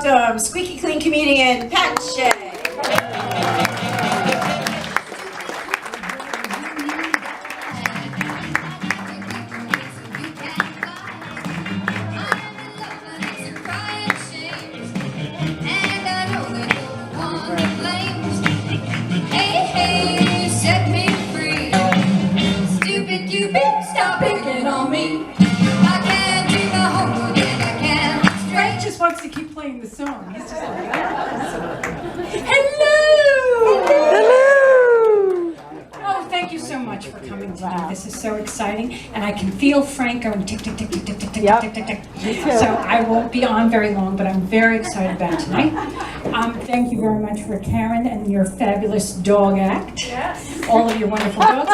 welcome squeaky clean comedian Pat Shea. Stop picking on me. I can't do the homework and I can't Frank just wants to keep playing the song. He's just like, hello! Hello! Oh, thank you so much for coming today. This is so exciting. And I can feel Frank going tick, tick, tick, tick, tick, tick, tick, tick, tick, tick. So I won't be on very long, but I'm very excited about tonight. Thank you very much for Karen and your fabulous dog act. Yes. All of your wonderful dogs.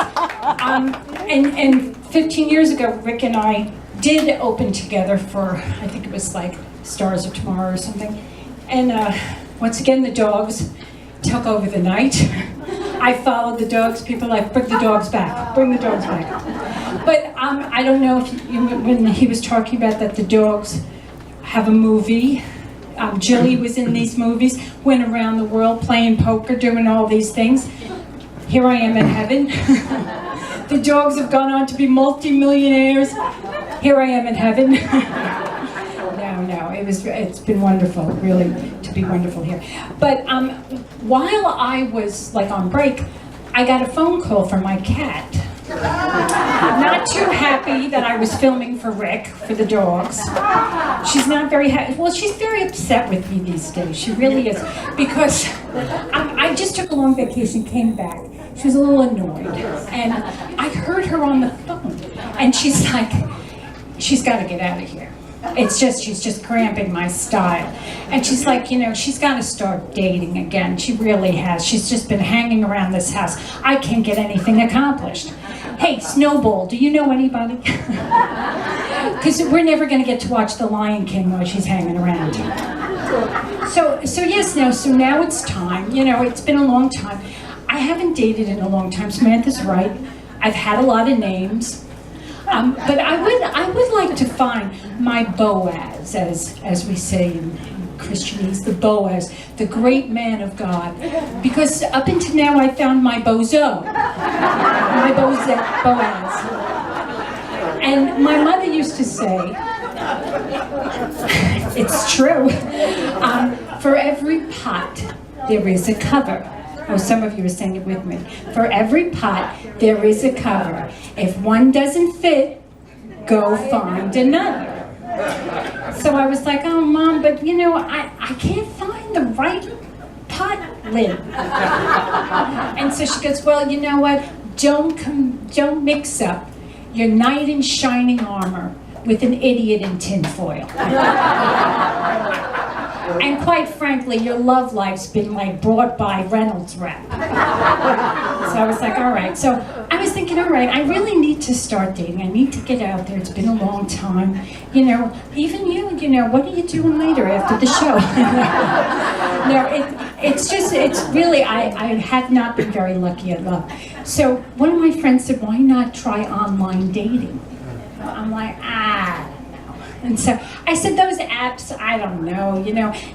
And 15 years ago, Rick and I did open together for, I think it was like Stars of Tomorrow or something. And once again, the dogs took over the night. I followed the dogs. People were like, bring the dogs back, bring the dogs back. But I don't know if when he was talking about that the dogs have a movie. Jilly was in these movies, went around the world playing poker, doing all these things. Here I am in heaven. The dogs have gone on to be multi-millionaires. Here I am in heaven. No, it's been wonderful, really, to be wonderful here. But while I was like on break, I got a phone call from my cat. Not too happy that I was filming for Rick, for the dogs. She's not very happy. Well, she's very upset with me these days. She really is. Because I just took a long vacation, came back. She was a little annoyed. And I heard her on the phone. And she's like, she's got to get out of here. She's just cramping my style. And she's like, she's got to start dating again. She really has. She's just been hanging around this house. I can't get anything accomplished. Hey, Snowball, do you know anybody? Because we're never going to get to watch The Lion King while she's hanging around. So now it's time. It's been a long time. I haven't dated in a long time. Samantha's right. I've had a lot of names. But I would like to find my Boaz, as we say in Christianese, the Boaz, the great man of God. Because up until now I found my Bozo, my Boaz. And my mother used to say, it's true, for every pot there is a cover. Oh, some of you are saying it with me. For every pot, there is a cover. If one doesn't fit, go find another. So I was like, oh, Mom, but I can't find the right pot lid. And so she goes, well, you know what? Don't mix up your knight in shining armor with an idiot in tinfoil. And quite frankly, your love life's been like brought by Reynolds Wrap. So I was like, all right. So I was thinking, all right, I really need to start dating. I need to get out there. It's been a long time. Even you, what are you doing later after the show? No, it's really, I have not been very lucky at love. So one of my friends said, why not try online dating? I'm like, And so I said, those apps, I don't know,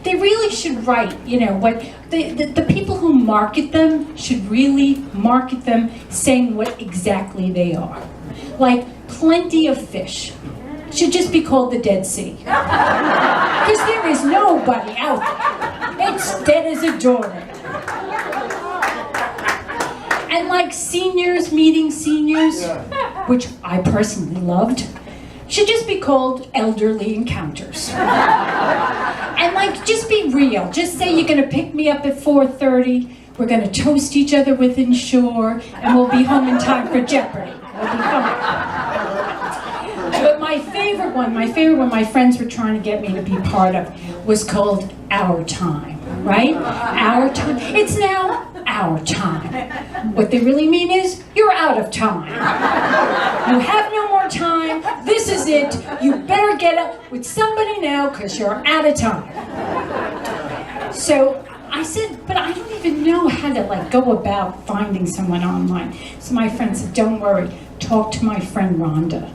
they really should write, what the people who market them should really market them saying what exactly they are. Like plenty of fish. Should just be called the Dead Sea. Because there is nobody out there. It's dead as a doornail. And like seniors meeting seniors, which I personally loved, should just be called elderly encounters. And like, just be real. Just say you're gonna pick me up at 4:30, we're gonna toast each other with Ensure, and we'll be home in time for Jeopardy. We'll be home. But my favorite one my friends were trying to get me to be part of was called Our Time, right? Our Time. It's now our time. What they really mean is, you're out of time. You have no more time. This is it. You better get up with somebody now because you're out of time. So I said, but I don't even know how to go about finding someone online. So my friend said, don't worry, talk to my friend Rhonda.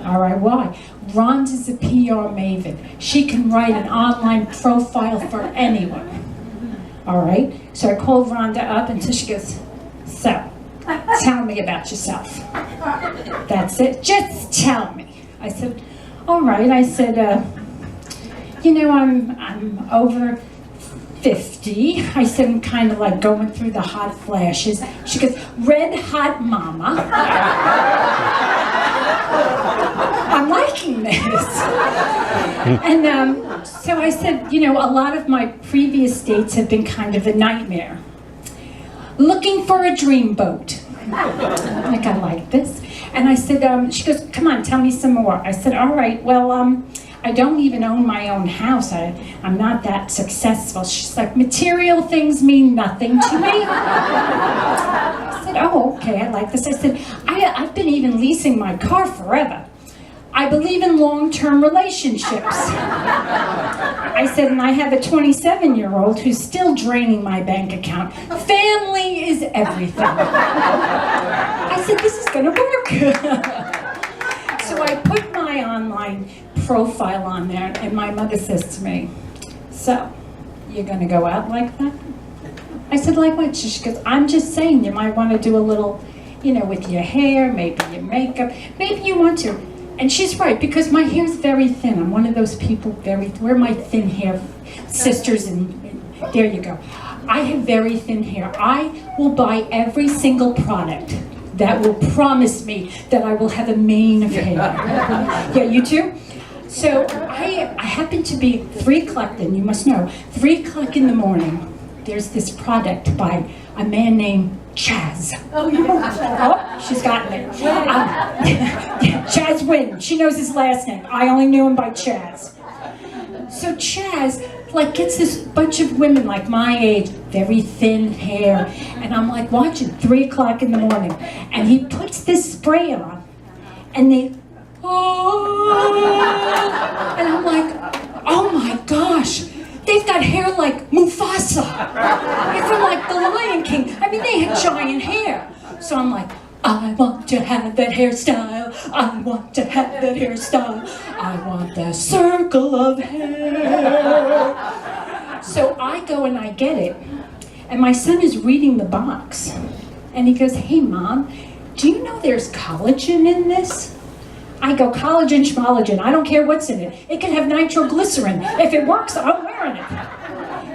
All right, why? Rhonda's a PR maven. She can write an online profile for anyone. All right, so I called Rhonda up and so she goes, so, tell me about yourself. That's it, just tell me. I said, all right. I said, you know, I'm over 50. I said, I'm kind of like going through the hot flashes. She goes, red hot mama. I'm liking this. And so I said, you know, a lot of my previous dates have been kind of a nightmare. Looking for a dream boat. Like, I like this. And I said, she goes, come on, tell me some more. I said, all right, well, I don't even own my own house. I'm not that successful. She's like, material things mean nothing to me. I said, oh, okay, I like this. I said, I've been even leasing my car forever. I believe in long-term relationships. I said, and I have a 27-year-old who's still draining my bank account. Family is everything. I said, this is gonna work. So I put my online profile on there, and my mother says to me, so, you're gonna go out like that? I said, like what? She goes, I'm just saying, you might wanna do a little, you know, with your hair, maybe your makeup, maybe you want to. And she's right, because my hair's very thin. I'm one of those people, we're my thin hair sisters, and there you go. I have very thin hair. I will buy every single product that will promise me that I will have a mane of hair. Yeah, you too? So I happen to be 3 o'clock then, you must know, 3 o'clock in the morning, there's this product by a man named Chaz. Oh, she's gotten it. Chaz Wynn. She knows his last name. I only knew him by Chaz. So Chaz, like, gets this bunch of women like my age, very thin hair, and I'm like watching 3 o'clock in the morning, and he puts this spray on, and they, oh, and I'm like, oh my gosh. They've got hair like Mufasa. They're from like the Lion King. I mean, they had giant hair. So I'm like, I want to have that hairstyle. I want to have that hairstyle. I want the circle of hair. So I go and I get it. And my son is reading the box. And he goes, hey, Mom, do you know there's collagen in this? I go, collagen, schmollagen, I don't care what's in it. It can have nitroglycerin. If it works, I'm wearing it.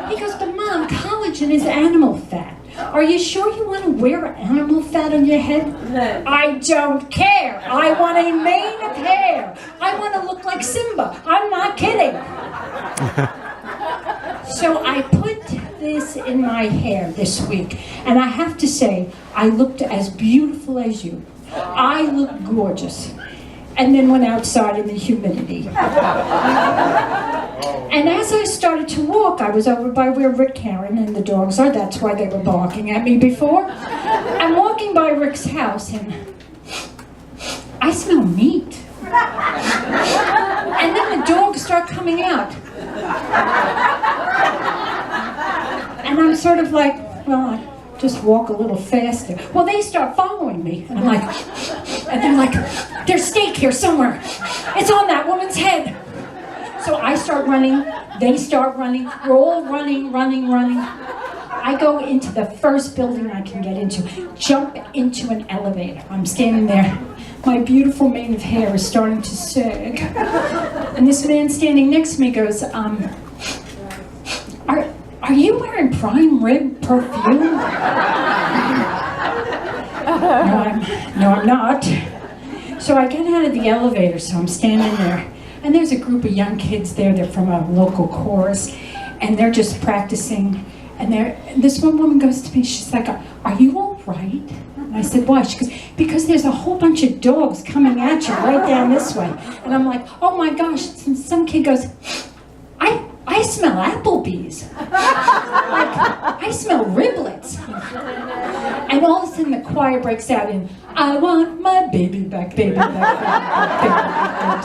He goes, but Mom, collagen is animal fat. Are you sure you want to wear animal fat on your head? No. I don't care. I want a mane of hair. I want to look like Simba. I'm not kidding. So I put this in my hair this week, and I have to say, I looked as beautiful as you. I look gorgeous. And then went outside in the humidity. And as I started to walk, I was over by where Rick, Karen, and the dogs are. That's why they were barking at me before. I'm walking by Rick's house, and I smell meat. And then the dogs start coming out. And I'm sort of like, well, I just walk a little faster. Well, they start following me. And I'm like, and they're like, there's steak here somewhere. It's on that woman's head. So I start running, they start running, we're all running. I go into the first building I can get into, jump into an elevator. I'm standing there. My beautiful mane of hair is starting to sag. And this man standing next to me goes, are you wearing prime rib perfume? No, I'm not. So I get out of the elevator, so I'm standing there, and there's a group of young kids there. They're from a local chorus, and they're just practicing. And this one woman goes to me, she's like, are you all right? And I said, why? She goes, because there's a whole bunch of dogs coming at you right down this way. And I'm like, oh my gosh. And some kid goes, I smell Applebee's. Like, I smell riblets. And all of a sudden the choir breaks out in, I want my baby back, baby back, baby back, baby back.